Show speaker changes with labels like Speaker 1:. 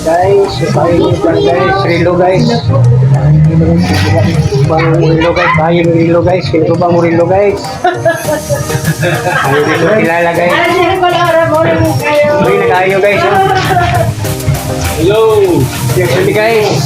Speaker 1: Guys, pahingi lang guys. Relo guys. Bang relo guys. Pahingi ng relo guys. Kaya ko bang relo guys. Hindi ko kilala guys. Uy, nag-ayo guys. Oh.
Speaker 2: Hello!
Speaker 1: Actually guys.